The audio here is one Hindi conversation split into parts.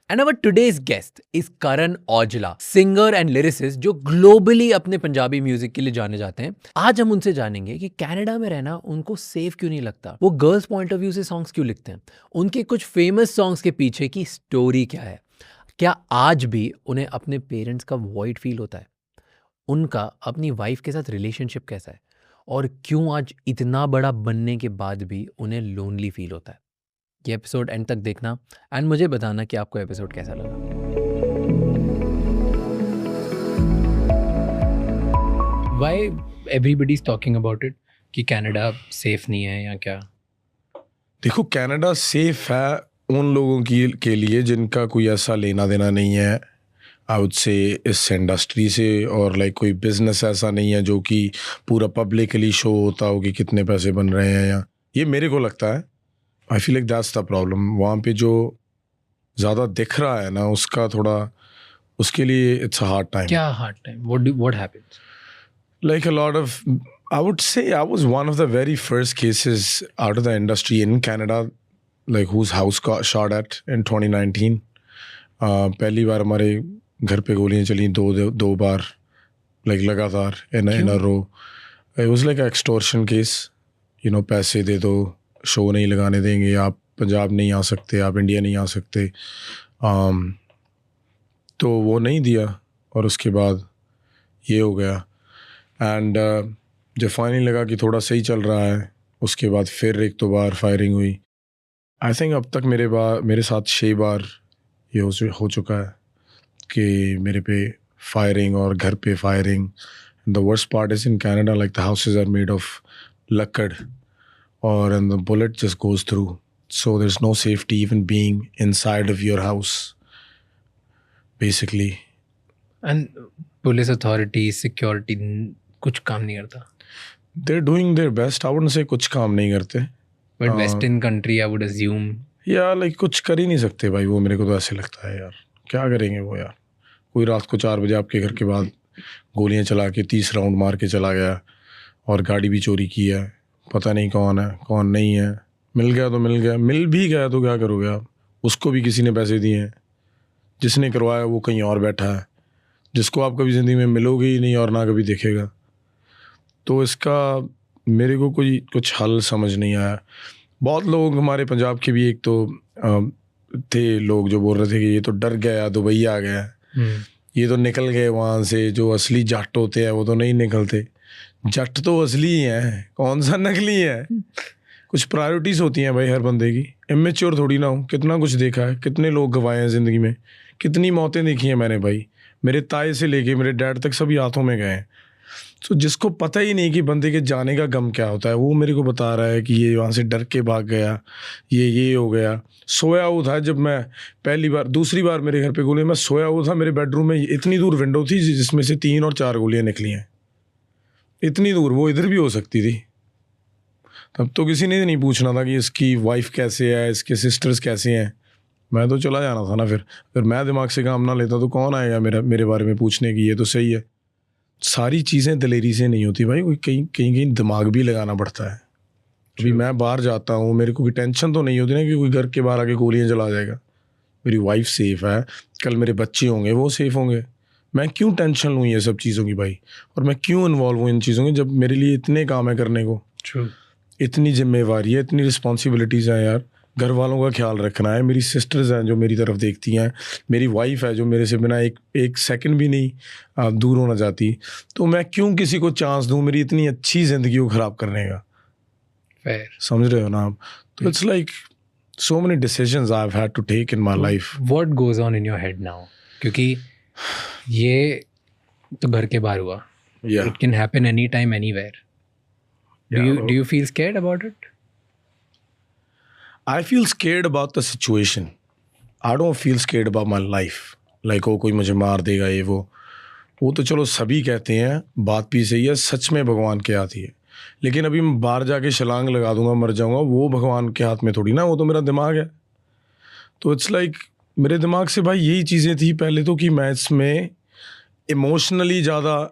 And our today's guest is Karan Aujla, singer and lyricist जो ग्लोबली अपने पंजाबी म्यूजिक के लिए जाने जाते हैं। आज हम उनसे जानेंगे कि कनाडा में रहना उनको सेफ क्यों नहीं लगता, वो गर्ल्स पॉइंट ऑफ व्यू से सॉन्ग्स क्यों लिखते हैं, उनके कुछ फेमस सॉन्ग्स के पीछे की स्टोरी क्या है, क्या आज भी उन्हें अपने पेरेंट्स का वॉइड फील होता है, उनका अपनी वाइफ के साथ रिलेशनशिप कैसा है, और क्यों आज इतना बड़ा बनने के बाद भी उन्हें लोनली फील होता है। ये एपिसोड एंड तक देखना एंड मुझे बताना कि आपको एपिसोड कैसा लगा। Why everybody is talking about it कि कनाडा सेफ नहीं है या क्या? देखो, कनाडा सेफ है उन लोगों के लिए जिनका कोई ऐसा लेना देना नहीं है आई वुड से इस इंडस्ट्री से, और लाइक कोई बिजनेस ऐसा नहीं है जो कि पूरा पब्लिकली शो होता हो कि कितने पैसे बन रहे हैं। या ये मेरे को लगता है, आई feel like that's the problem. वहाँ पे जो ज़्यादा दिख रहा है ना, उसका थोड़ा उसके लिए इट्स अ हार्ड टाइम। क्या hard time? What happens? Like a lot of, I would say I was one of the very first cases out of the industry in Canada, like whose house got shot at in 2019. पहली बार हमारे घर पे गोलियां चली दो बार, like लगातार in a row. It was like an extortion case. You know, पैसे दे दो, शो नहीं लगाने देंगे, आप पंजाब नहीं आ सकते, आप इंडिया नहीं आ सकते। तो वो नहीं दिया और उसके बाद ये हो गया। एंड जब फाइनली लगा कि थोड़ा सही चल रहा है, उसके बाद फिर एक दो बार फायरिंग हुई। आई थिंक अब तक मेरे साथ 6 बार ये हो चुका है कि मेरे पे फायरिंग और घर पे firing. The worst part is in Canada, like the houses are made of लक्कड़ और and the bullet just goes through, so there's no safety even being inside of your house basically. And police authority security कुछ काम नहीं करता? They're doing their best. I wouldn't say कुछ काम नहीं करते, but western country I would assume या लाइक कुछ कर ही नहीं सकते भाई। वो मेरे को तो ऐसे लगता है यार, क्या करेंगे वो यार। कोई रात को 4 बजे आपके घर के बाद गोलियां चला के 30 राउंड मार के चला गया और गाड़ी भी चोरी की है, पता नहीं कौन है कौन नहीं है। मिल गया तो मिल गया, मिल भी गया तो क्या करोगे आप? उसको भी किसी ने पैसे दिए हैं, जिसने करवाया वो कहीं और बैठा है, जिसको आप कभी ज़िंदगी में मिलोगे ही नहीं और ना कभी देखेगा। तो इसका मेरे को कुछ हल समझ नहीं आया। बहुत लोग हमारे पंजाब के भी एक तो थे लोग जो बोल रहे थे कि ये तो डर गया, दुबई आ गया, ये तो निकल गए वहाँ से। जो असली जट होते हैं वो तो नहीं निकलते। जट तो असली ही हैं, कौन सा नकली है। कुछ प्रायोरिटीज़ होती हैं भाई हर बंदे की, इमेच्योर थोड़ी ना हो। कितना कुछ देखा है, कितने लोग गंवाए हैं ज़िंदगी में, कितनी मौतें देखी हैं मैंने भाई। मेरे ताए से लेके मेरे डैड तक सभी हाथों में गए हैं। तो जिसको पता ही नहीं कि बंदे के जाने का गम क्या होता है, वो मेरे को बता रहा है कि ये वहाँ से डर के भाग गया, ये हो गया। सोया हुआ था जब मैं पहली बार, दूसरी बार मेरे घर पे गोली, मैं सोया हुआ था मेरे बेडरूम में, इतनी दूर विंडो थी जिसमें से 3 और 4 गोलियाँ निकली हैं। इतनी दूर, वो इधर भी हो सकती थी। तब तो किसी ने नहीं पूछना था कि इसकी वाइफ कैसे है, इसके सिस्टर्स कैसे हैं। मैं तो चला जाना था ना। फिर अगर मैं दिमाग से काम ना लेता तो कौन आएगा मेरे बारे में पूछने की। ये तो सही है, सारी चीज़ें दलेरी से नहीं होती भाई, कोई कहीं दिमाग भी लगाना पड़ता है। अभी मैं बाहर जाता हूँ, मेरे को कोई टेंशन तो नहीं होती ना कि कोई घर के बाहर आके गोलियाँ चला जाएगा। मेरी वाइफ सेफ़ है, कल मेरे बच्चे होंगे वो सेफ़ होंगे। मैं क्यों टेंशन लूँ ये सब चीज़ों की भाई, और मैं क्यों इन्वॉल्व हूँ इन चीज़ों की जब मेरे लिए इतने काम है करने को। इतनी जिम्मेवारी है, इतनी रिस्पॉन्सिबिलिटीज़ हैं यार। घर वालों का ख्याल रखना है, मेरी सिस्टर्स हैं जो मेरी तरफ देखती हैं, मेरी वाइफ है जो मेरे से बिना एक सेकंड भी नहीं दूर होना चाहती। तो मैं क्यों किसी को चांस दूँ मेरी इतनी अच्छी ज़िंदगी को ख़राब करने का। Fair. समझ रहे हो ना आप? तो it's like so many decisions I've had to take in my life. What goes on in your head now? क्योंकि ये तो घर के बाहर हुआ. Yeah. It can happen anytime, anywhere. Do you feel scared about it? I feel scared about the situation. I don't feel scared about my life. Like कोई मुझे मार देगा ये वो तो चलो सभी कहते हैं, बात भी सही है, सच में भगवान के हाथ ही है। लेकिन अभी मैं बाहर जाके छलांग लगा दूंगा, मर जाऊंगा, वो भगवान के हाथ में थोड़ी ना, वो तो मेरा दिमाग है। तो इट्स लाइक मेरे दिमाग से भाई यही चीज़ें थी पहले तो कि मैं इसमें इमोशनली ज़्यादा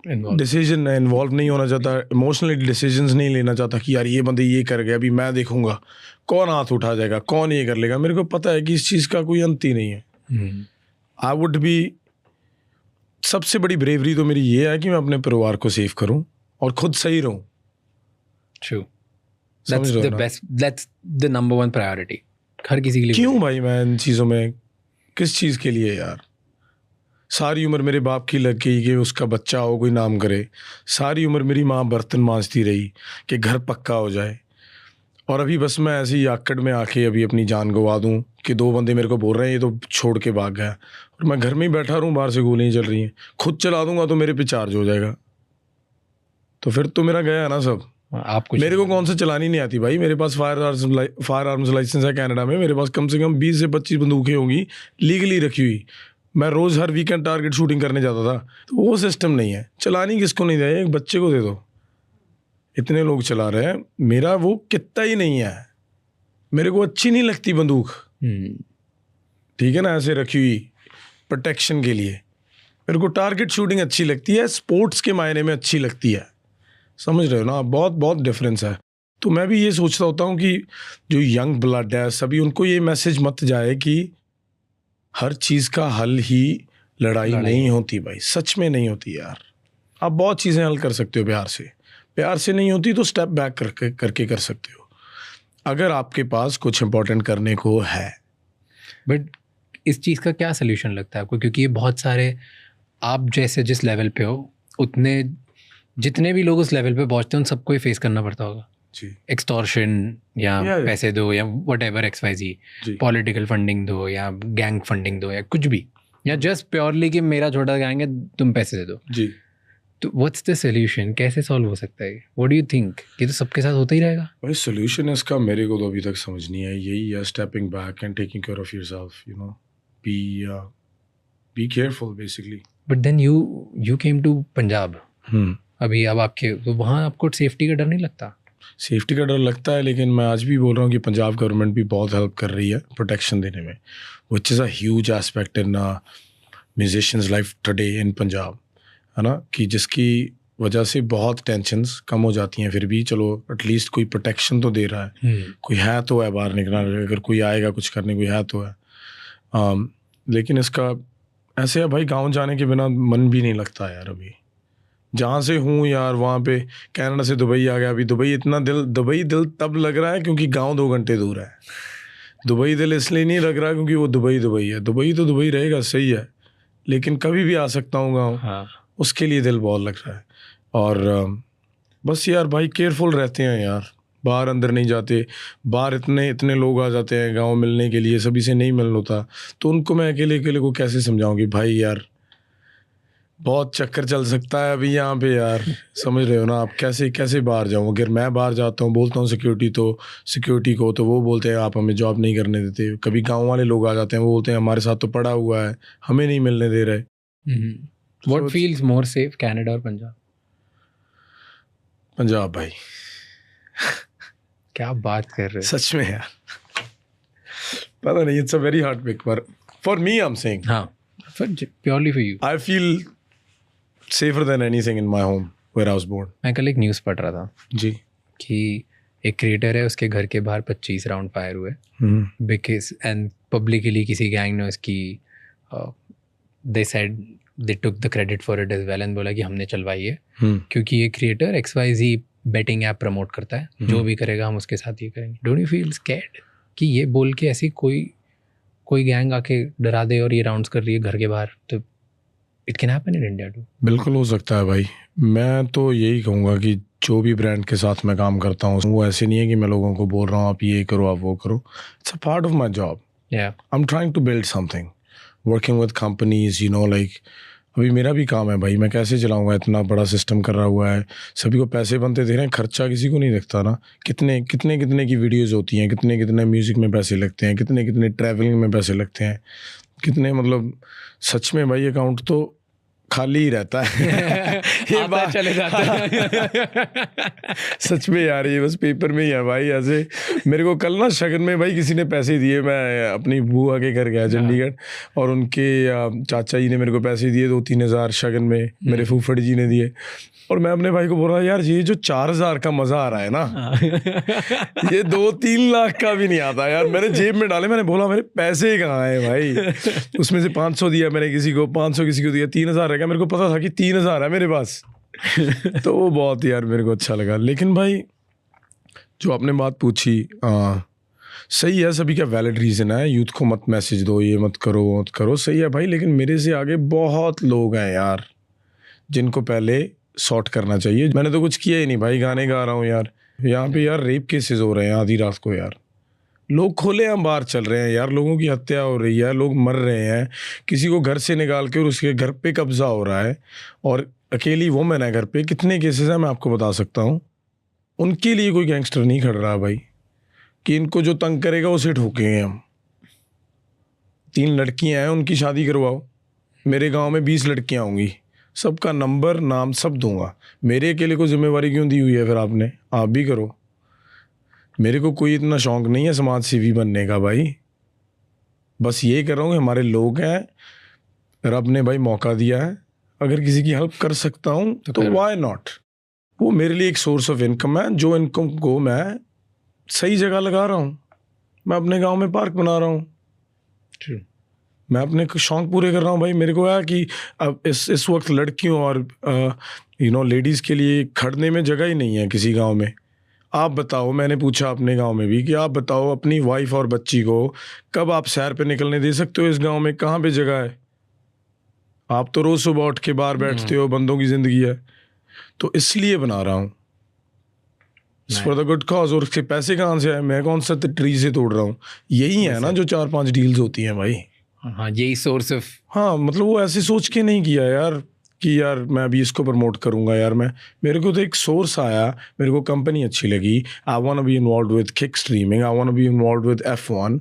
डिसीजन इन्वॉल्व नहीं होना चाहता, इमोशनली डिसीजंस नहीं लेना चाहता कि यार ये बंदे ये कर गए, अभी मैं देखूंगा कौन हाथ उठा जाएगा, कौन ये कर लेगा। मेरे को पता है कि इस चीज़ का कोई अंत ही नहीं है। आई वुड बी, सबसे बड़ी ब्रेवरी तो मेरी ये है कि मैं अपने परिवार को सेव करूं और खुद सही रहूं। True. समझ That's रहे हो the ना? best. That's the number one priority. हर किसी के लिए क्यों भाई मैं इन चीज़ों में, किस चीज़ के लिए यार? सारी उम्र मेरे बाप की लग गई कि उसका बच्चा हो, कोई नाम करे। सारी उम्र मेरी माँ बर्तन मांजती रही कि घर पक्का हो जाए, और अभी बस मैं ऐसे ही आकड़ में आके अभी अपनी जान गवा दूं कि 2 बंदे मेरे को बोल रहे हैं ये तो छोड़ के भाग गया, और मैं घर में ही बैठा रहूं, बाहर से गोलियां चल रही हैं। खुद चला दूंगा तो मेरे पे चार्ज हो जाएगा, तो फिर तो मेरा गया ना सब। आप कुछ मेरे को कौन से चलानी नहीं आती भाई, मेरे पास फायर आर्म्स लाइसेंस है कनाडा में, मेरे पास कम से कम 20 से 25 बंदूकें होंगी लीगली रखी हुई। मैं रोज़ हर वीकेंड टारगेट शूटिंग करने जाता था, तो वो सिस्टम नहीं है। चलानी किसको नहीं दे, एक बच्चे को दे दो। इतने लोग चला रहे हैं, मेरा वो कितना ही नहीं है, मेरे को अच्छी नहीं लगती बंदूक, ठीक है ना, ऐसे रखी हुई प्रोटेक्शन के लिए। मेरे को टारगेट शूटिंग अच्छी लगती है, स्पोर्ट्स के मायने में अच्छी लगती है। समझ रहे हो ना, बहुत बहुत डिफरेंस है। तो मैं भी ये सोचता होता हूँ कि जो यंग ब्लड है सभी, उनको ये मैसेज मत जाए कि हर चीज़ का हल ही लड़ाई नहीं होती भाई, सच में नहीं होती यार। आप बहुत चीज़ें हल कर सकते हो प्यार से नहीं होती तो स्टेप बैक करके कर सकते हो, अगर आपके पास कुछ इंपॉर्टेंट करने को है। बट इस चीज़ का क्या सोल्यूशन लगता है आपको? क्योंकि ये बहुत सारे, आप जैसे जिस लेवल पे हो उतने, जितने भी लोग उस लेवल पे पहुंचते हैं उन सबको ही फेस करना पड़ता होगा। जी, एक्सटॉर्शन या पैसे दो या व्हाटएवर XYZ, पॉलिटिकल फंडिंग दो या गैंग फंडिंग दो या कुछ भी, या जस्ट प्योरली कि मेरा छोटा गैंग है तुम पैसे दे दो जी। तो व्हाट्स द सोल्यूशन? कैसे सॉल्व हो सकता है? What do you think? कि तो सबके साथ होता ही रहेगा? भाई सोल्यूशन इसका मेरे को तो अभी तक समझ नहीं है, यही है stepping back and taking care of yourself, you know, be careful basically. But then you came to Punjab अभी, अब आपके तो वहाँ आपको सेफ्टी का डर नहीं लगता? सेफ्टी का डर लगता है, लेकिन मैं आज भी बोल रहा हूँ कि पंजाब गवर्नमेंट भी बहुत हेल्प कर रही है प्रोटेक्शन देने में, which is a huge aspect in musicians life today in Punjab, है ना, कि जिसकी वजह से बहुत टेंशन्स कम हो जाती हैं। फिर भी चलो एटलीस्ट कोई प्रोटेक्शन तो दे रहा है, कोई है तो है बाहर निकलना, अगर कोई आएगा कुछ करने, कोई है तो है। लेकिन इसका ऐसे है भाई, गाँव जाने के बिना मन भी नहीं लगता यार। अभी जहाँ से हूँ यार, वहाँ पे कनाडा से दुबई आ गया, अभी दुबई दिल तब लग रहा है क्योंकि गांव 2 घंटे दूर है। दुबई दिल इसलिए नहीं लग रहा क्योंकि वो दुबई है, दुबई तो दुबई रहेगा, सही है, लेकिन कभी भी आ सकता हूँ गाँव। हाँ। उसके लिए दिल बहुत लग रहा है। और बस यार भाई केयरफुल रहते हैं यार, बाहर अंदर नहीं जाते। बाहर इतने लोग आ जाते हैं गाँव मिलने के लिए, सभी से नहीं मिल होता, तो उनको मैं अकेले को कैसे समझाऊँ कि भाई यार बहुत चक्कर चल सकता है अभी यहाँ पे यार। समझ रहे हो ना आप, कैसे बाहर जाऊँ? अगर मैं बाहर जाता हूँ, बोलता हूँ सिक्योरिटी को, तो वो बोलते हैं आप हमें जॉब नहीं करने देते। कभी गांव वाले लोग आ जाते हैं, वो बोलते हैं हमारे साथ तो पड़ा हुआ है, हमें नहीं मिलने दे रहे। What feels more safe, Canada और पंजाब? पंजाब भाई। क्या बात कर रहे हो? सच में यार, पता नहीं, it's a very hard pick, पर for me I am saying, हाँ, purely for you, I feel safer than anything in my home where I was born. मैं कल एक न्यूज़ पढ़ रहा था जी, कि एक क्रिएटर है, उसके घर के बाहर 25 राउंड फायर हुए बिकॉज, एंड पब्लिकली किसी गैंग ने उसकी they said they took the credit for it as well, and बोला कि हमने चलवाई है क्योंकि ये creator XYZ betting app promote करता है, जो भी करेगा हम उसके साथ ये करेंगे। डोंट यू फील स्कैर्ड कि ये बोल के ऐसी कोई गैंग आके डरा दे और ये राउंड्स कर रही है घर के बाहर? तो it can happen in India too. बिल्कुल हो सकता है भाई। मैं तो यही कहूँगा कि जो भी ब्रांड के साथ मैं काम करता हूँ, वो ऐसे नहीं है कि मैं लोगों को बोल रहा हूँ आप ये करो, आप वो करो। It's a part of my job. I am trying to build something, working with companies, you know, like अभी मेरा भी काम है भाई, मैं कैसे चलाऊंगा? इतना बड़ा सिस्टम कर रहा हुआ है, सभी को पैसे बनते दे रहे हैं, खर्चा किसी को नहीं दिखता ना। कितने की वीडियोज़ होती हैं, कितने म्यूज़िक में पैसे लगते हैं, कितने ट्रैवलिंग में पैसे लगते हैं, कितने, मतलब सच में भाई अकाउंट तो खाली ही रहता है। ये बात चले जाता है। सच में यार, ये बस पेपर में ही है भाई। ऐसे मेरे को कल ना शगन में भाई किसी ने पैसे दिए, मैं अपनी बुआ के घर गया चंडीगढ़, और उनके चाचा जी ने मेरे को पैसे दिए 2-3 हज़ार शगन में, मेरे फूफड़ जी ने दिए। और मैं अपने भाई को बोल रहा यार, ये जो 4,000 का मज़ा आ रहा है ना, ये 2-3 लाख का भी नहीं आता यार। मैंने जेब में डाले, मैंने बोला मेरे पैसे कहाँ हैं भाई। उसमें से 500 दिया मैंने किसी को, 500 किसी को दिया, 3,000 रह गया। मेरे को पता था कि 3,000 है मेरे पास। तो वो बहुत यार मेरे को अच्छा लगा। लेकिन भाई जो आपने बात पूछी, सही है, सभी का वैलिड रीज़न है, यूथ को मत मैसेज दो, ये मत करो वो मत करो, सही है भाई। लेकिन मेरे से आगे बहुत लोग हैं यार जिनको पहले सॉर्ट करना चाहिए। मैंने तो कुछ किया ही नहीं भाई, गाने गा रहा हूँ यार। यहाँ पे यार रेप केसेस हो रहे हैं आधी रात को यार, लोग खुलेआम बाहर चल रहे हैं यार, लोगों की हत्या हो रही है, लोग मर रहे हैं, किसी को घर से निकाल के और उसके घर पे कब्जा हो रहा है, और अकेली वुमेन है घर पे। कितने केसेस हैं मैं आपको बता सकता हूँ। उनके लिए कोई गैंगस्टर नहीं खड़ रहा भाई कि इनको जो तंग करेगा उसे ठोकेंगे हम। 3 लड़कियां हैं, उनकी शादी करवाओ। मेरे गांव में 20 लड़कियां होंगी, सबका नंबर नाम सब दूंगा। मेरे अकेले को जिम्मेवारी क्यों दी हुई है फिर आपने? आप भी करो। मेरे को कोई इतना शौक नहीं है समाज सेवी बनने का भाई, बस ये कर रहा हूँ कि हमारे लोग हैं, रब ने भाई मौका दिया है, अगर किसी की हेल्प कर सकता हूँ तो व्हाई नॉट। वो मेरे लिए एक सोर्स ऑफ इनकम है, जो इनकम को मैं सही जगह लगा रहा हूँ। मैं अपने गांव में पार्क बना रहा हूँ, मैं अपने शौक पूरे कर रहा हूँ भाई। मेरे को है कि अब इस वक्त लड़कियों और लेडीज़ के लिए खड़ने में जगह ही नहीं है किसी गांव में। आप बताओ, मैंने पूछा अपने गांव में भी कि आप बताओ अपनी वाइफ और बच्ची को कब आप सैर पे निकलने दे सकते हो इस गांव में? कहाँ पे जगह है? आप तो रोज़ सुबह उठ के बाहर बैठते हो, बंदों की ज़िंदगी है। तो इसलिए बना रहा हूँ, फॉर द गुड कॉज। और उसके पैसे कहाँ से आए? मैं कौन सा ट्री से तोड़ रहा हूँ? यही है ना जो 4-5 डील्स होती हैं भाई। हाँ, यही सोर्स ऑफ। हाँ, मतलब वो ऐसे सोच के नहीं किया यार कि यार मैं अभी इसको प्रमोट करूंगा यार। मेरे को तो एक सोर्स आया, मेरे को कंपनी अच्छी लगी, I want to be involved with kick streaming, I want to be involved with F1,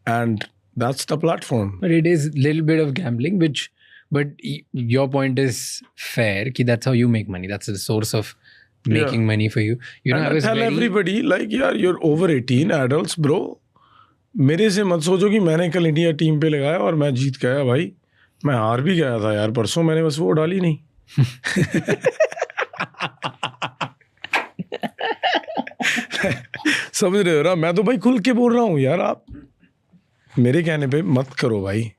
and that's the platform. But it is little bit of gambling, but your point is fair कि that's how you make money. That's the source of making money for you. You know, and I tell everybody like यार, you're over 18 adults bro। मेरे से मत सोचो कि मैंने कल इंडिया टीम पे लगाया और मैं जीत गया भाई। मैं हार भी गया था यार परसों, मैंने बस वो डाली नहीं। समझ रहे हो ना? मैं तो भाई खुल के बोल रहा हूँ यार, आप मेरे कहने पे मत करो भाई,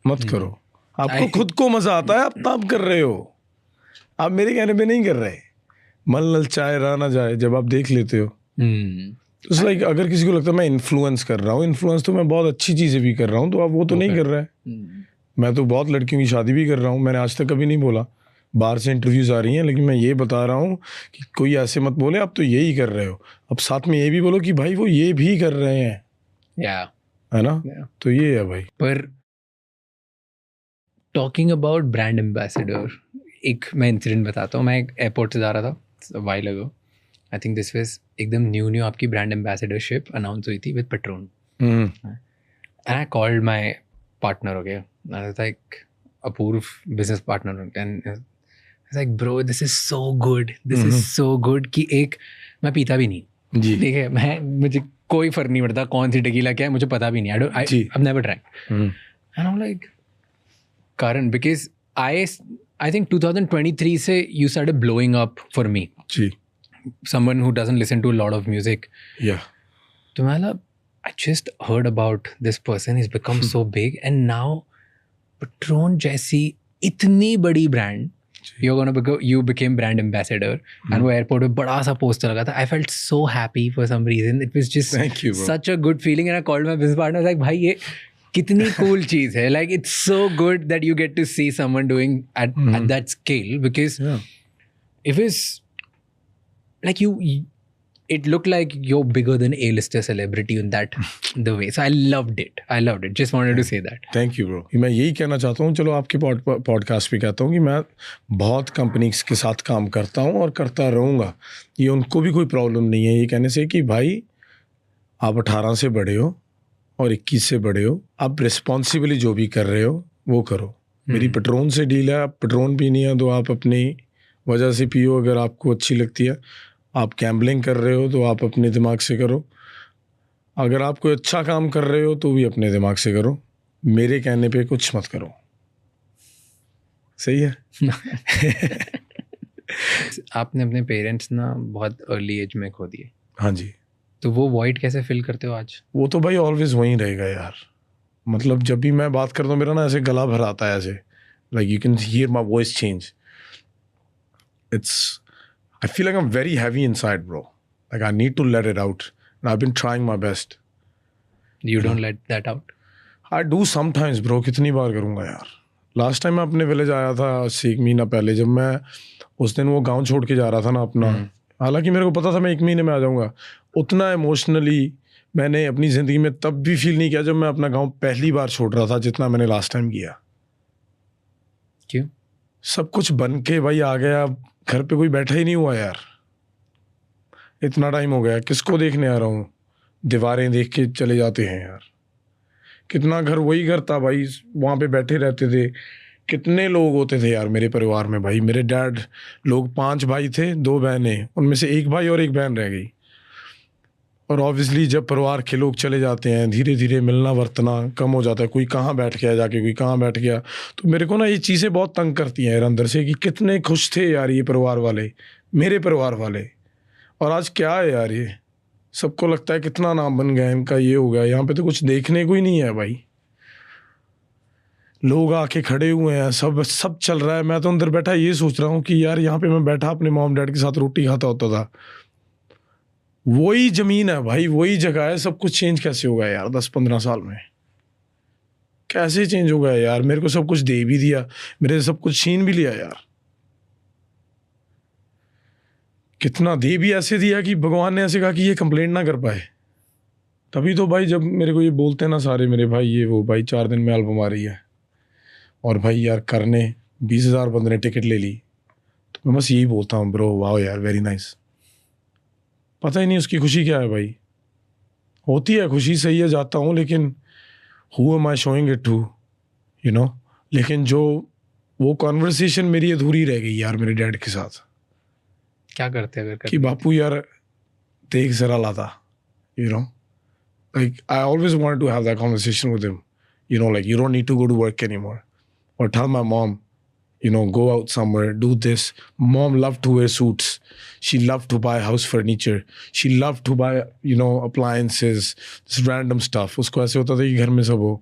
मत करो। आपको खुद को मजा आता है, आप तब कर रहे हो, आप मेरे कहने पे नहीं कर रहे। मन ललचाए रहा ना जाए, जब आप देख लेते हो। तो लाइक अगर किसी को लगता है मैं इन्फ्लुएंस कर रहा हूँ, इन्फ्लुएंस तो मैं बहुत अच्छी चीज़ें भी कर रहा हूँ, तो आप वो तो नहीं कर रहा है। मैं तो बहुत लड़कियों की शादी भी कर रहा हूँ, मैंने आज तक कभी नहीं बोला। बाहर से इंटरव्यूज आ रही हैं, लेकिन मैं ये बता रहा हूँ कि कोई ऐसे मत बोले आप तो यही कर रहे हो। अब साथ में ये भी बोलो कि भाई वो ये भी कर रहे हैं, है ना? तो ये है भाई। पर टॉकिंग अबाउट ब्रांड एम्बेसडर, एक मैं इंसिडेंट बताता हूँ। मैं एक एयरपोर्ट से जा रहा था while ago, I think this was एकदम न्यू आपकी ब्रांड एम्बेसडरशिप अनाउंस हुई थी with Patron, and I called my partner, okay, like Apoorv business partner, and like bro this is so good, this is so good कि एक मैं पीता भी नहीं जी, ठीक है, मुझे कोई फर्क नहीं पड़ता कौन सी टेकीला क्या है, मुझे पता भी नहीं, I never drank, and I am like Karan, because I think 2023 से you started blowing up for me. Ji, someone who doesn't listen to a lot of music. Yeah. तो मैं I just heard about this person, he's become so big, and now Patron जैसी इतनी बड़ी brand, you became brand ambassador, and वो airport में बड़ा सा poster लगा था. I felt so happy for some reason. It was just Thank you, bro. such a good feeling, and I called my business partner, like भाई ये कितनी cool चीज़ है. Like it's so good that you get to see someone doing at that scale, because if it's like it looked like you're bigger than A-lister celebrity in that the way. So I loved it. Just wanted to say that. Thank you, bro. मैं यही कहना चाहता हूँ, चलो आपके पॉडकास्ट पे कहता हूँ कि मैं बहुत कंपनीज के साथ काम करता हूँ और करता रहूँगा। ये उनको भी कोई प्रॉब्लम नहीं है ये कहने से कि भाई आप 18 से बड़े हो और 21 से बड़े हो, आप रिस्पॉन्सिबली जो भी कर रहे हो वो करो। मेरी पेट्रोन से डील है, आप पेट्रोन पीनी है तो आप अपनी वजह से पियो, अगर आपको अच्छी लगती है। आप गैम्बलिंग कर रहे हो तो आप अपने दिमाग से करो, अगर आप कोई अच्छा काम कर रहे हो तो भी अपने दिमाग से करो, मेरे कहने पे कुछ मत करो। सही है। आपने अपने पेरेंट्स ना बहुत अर्ली एज में खो दिए, हाँ जी। तो वो वॉइड कैसे फिल करते हो आज? वो तो भाई ऑलवेज वहीं रहेगा यार। मतलब जब भी मैं बात करता हूँ मेरा ना ऐसे गला भर आता है, ऐसे like you can hear my voice change. It's I feel like I am very heavy inside bro, like I need to let it out and I have been trying my best. You don't let that out? I do sometimes bro, कितनी बार करूँगा यार। लास्ट टाइम मैं अपने विलेज आया था 1 महीना पहले, जब मैं उस दिन वो गांव छोड़ के जा रहा था ना अपना, हालांकि मेरे को पता था मैं 1 महीने में आ जाऊंगा, उतना इमोशनली मैंने अपनी ज़िंदगी में तब भी फील नहीं किया जब मैं अपना गांव पहली बार छोड़ रहा था, जितना मैंने लास्ट टाइम किया। क्यों? सब कुछ बन के भाई आ गया, घर पे कोई बैठा ही नहीं हुआ यार। इतना टाइम हो गया, किसको देखने आ रहा हूँ? दीवारें देख के चले जाते हैं यार। कितना घर वही घर था भाई, वहाँ पे बैठे रहते थे। कितने लोग होते थे यार मेरे परिवार में भाई। मेरे डैड लोग 5 भाई थे, 2 बहनें, उनमें से 1 भाई और 1 बहन रह गई। और ऑब्वियसली जब परिवार के लोग चले जाते हैं, धीरे धीरे मिलना वर्तना कम हो जाता है। कोई कहाँ बैठ गया जाके, कोई कहाँ बैठ गया। तो मेरे को ना ये चीज़ें बहुत तंग करती हैं यार अंदर से, कि कितने खुश थे यार ये परिवार वाले, मेरे परिवार वाले, और आज क्या है यार ये। सबको लगता है कितना नाम बन गया इनका, ये हो गया। यहाँ पे तो कुछ देखने को ही नहीं है भाई। लोग आके खड़े हुए हैं, सब चल रहा है, मैं तो अंदर बैठा ये सोच रहा हूँ कि यार यहाँ पे मैं बैठा अपने मॉम डैड के साथ रोटी खाता होता था। वही ज़मीन है भाई, वही जगह है, सब कुछ चेंज कैसे हो गया यार 10-15 साल में? कैसे चेंज हो गया यार? मेरे को सब कुछ दे भी दिया, मेरे से सब कुछ छीन भी लिया यार। कितना दे भी ऐसे दिया कि भगवान ने ऐसे कहा कि ये कंप्लेंट ना कर पाए। तभी तो भाई जब मेरे को ये बोलते हैं ना सारे मेरे भाई, ये वो भाई 4 दिन में एल्बम आ रही है, और भाई यार करने 20,000 बंदे ने टिकट ले ली, तो मैं बस यही बोलता हूँ ब्रो, वाह यार, वेरी नाइस। पता ही नहीं उसकी खुशी क्या है भाई। होती है खुशी, सही है, जाता हूँ, लेकिन who am I showing it to, you know. लेकिन जो वो कॉन्वर्सेशन मेरी अधूरी रह गई यार मेरे डैड के साथ। क्या करते अगर कि बापू यार देख जरा लाता, you know, like I always wanted to have that conversation with him, you know, like you don't need to go to work anymore, or tell my mom, you know, go out somewhere, do this. Mom loved to wear suits, she loved to buy house furniture, she loved to buy, you know, appliances, this random stuff. उसको ऐसे होता था कि घर में सब हो,